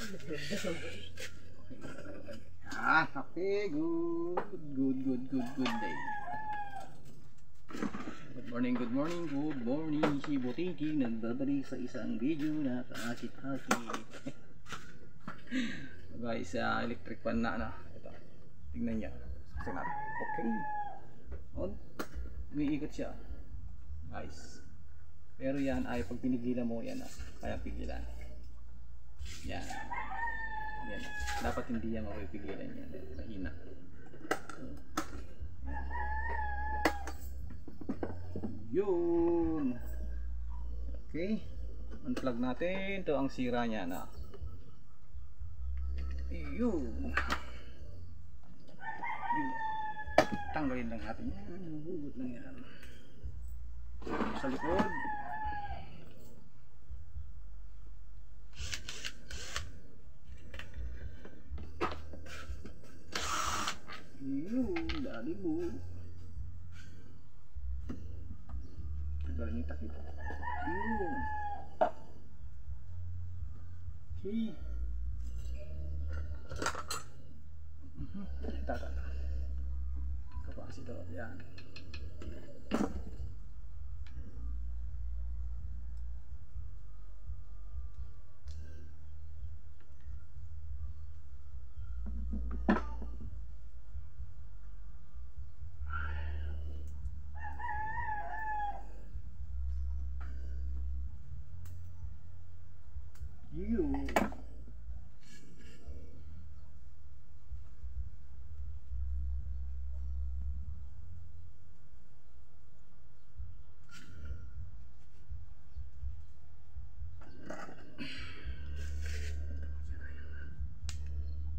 Okay, good day. Good morning, si Botinking nagbabalik sa isang video na kaakit-akit. Guys, electric fan na, ito, tingnan niya. Okay, on, umiikot siya, guys. Pero yan ay pag pinigilan mo yan, kaya pigilan. Yan. Yan. Dapat hindi yan mapipigilan yan. Mahina. Yun. Okay. Unplug natin. Ito ang sira niya na. Yun. Yun. Tanggalin lang natin yan. Hugot lang yan. Sa likod. Yun, dali mo. Galing yung takip. Yun. Okay. Tata. Kapasitor. Yan.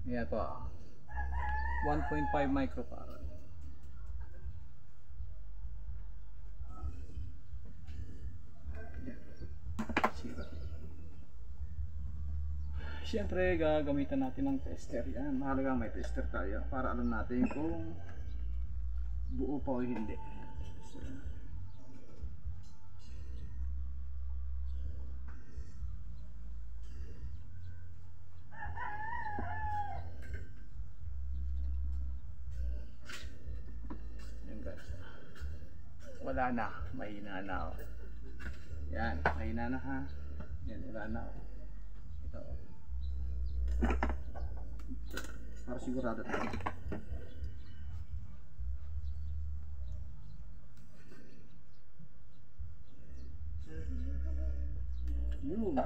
Ayan po, 1.5 microfarad. Siyempre gagamitan natin ng tester. Yan, mahalaga may tester tayo para alam natin kung buo pa o hindi. So, wala na, mahina na. Yan, mahina na ha. Yan, wala na. Ito. Para sigurado tayo. Yun.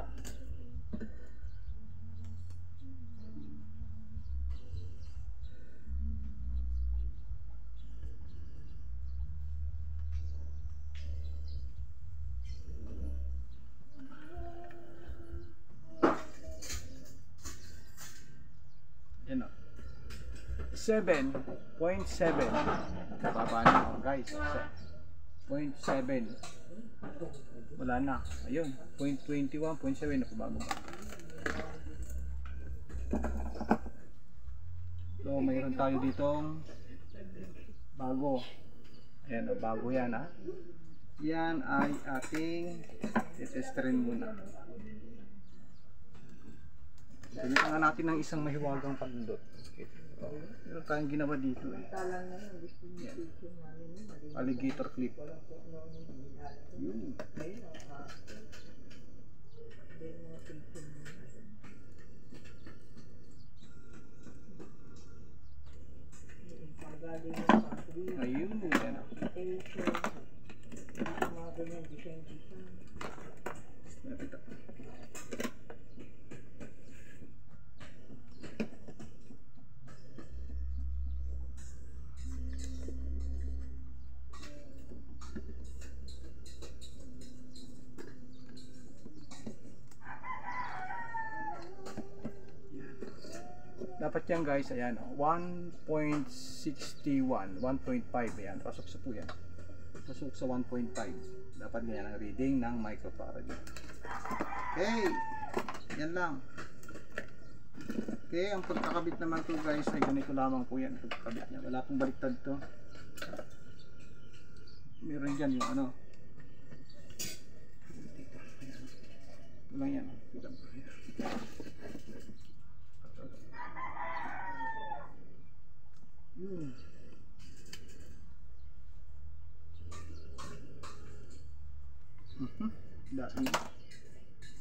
Yan o. 7.7. Baba na guys. 0.7. Wala na. Ayun. 0.21, 0.7 na pabago ba. So mayroon tayo ditong bago. Ayan o. Bago yan ha. Yan ay ating titesterin muna. Gamitan nga natin ng isang mahiwagang pandot. Meron tayong ginawa dito eh. Yan. Alligator clip. Yun. Ayun. Yan. Napita. Dapat yan guys, ayan, 1.61, 1.5, ayan, pasok sa po yan. Pasok sa 1.5. Dapat ganyan ang reading ng microfarad. Okay, yan lang. Okay, ang pagkakabit naman to guys ay ganito lamang po yan, pagkakabit niya. Wala pong baliktad to. Meron dyan yung ano. Ito lang yan.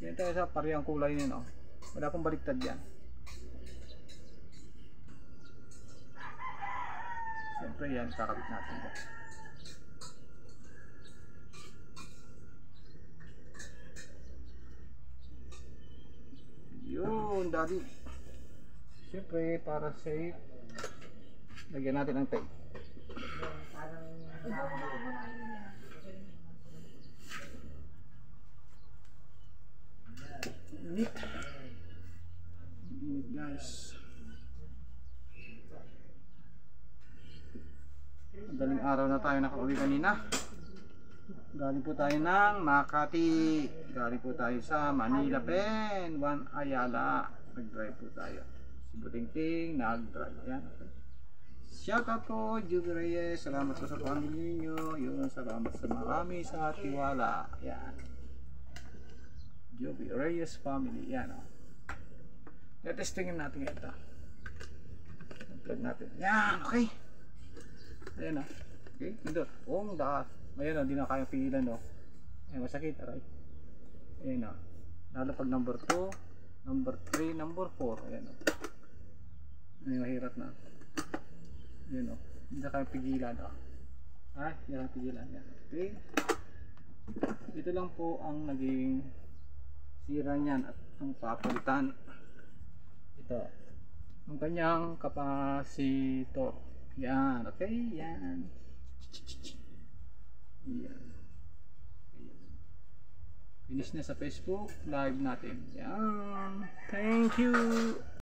Yan tayo sa parehang kulay nyo, no? Wala pong baliktad yan. Siyempre yan, kakabit natin yan. Yun, daddy. Siyempre, para safe, lagyan natin ng tape. Init. Init, guys. Madaling araw na tayo nakauwi kanina. Galing po tayo ng Makati. Galing po tayo sa Manila Pen, Juan Ayala. Nag-drive po tayo. Si Butingting nag-drive. Yan. Shoutout po, Juby Reyes. Salamat po sa family niyo. Yun, salamat sa marami sa tiwala. Yan. Juby Reyes family. Yan, oh. Testingin natin ito. Plug natin. Yan, okay. Ayan, oh. Okay, pindot. Oh, daas. Ayan, oh, di na kaya pigilan, oh. Ayan, masakit, aray. Ayan, oh. Lalo pag number 2, number 3, number 4. Ayan, oh. Ayan, mahirap na. Ayan, oh. Hindi na kaya pigilan, oh. Ha? Hindi na kaya pigilan. Ayan, okay. Ito lang po ang naging sira niyan at ang papalitan. Ito. Ang kanyang kapasitor. Yan, okay, yan. Yan. Finish na sa Facebook live natin. Yan. Thank you.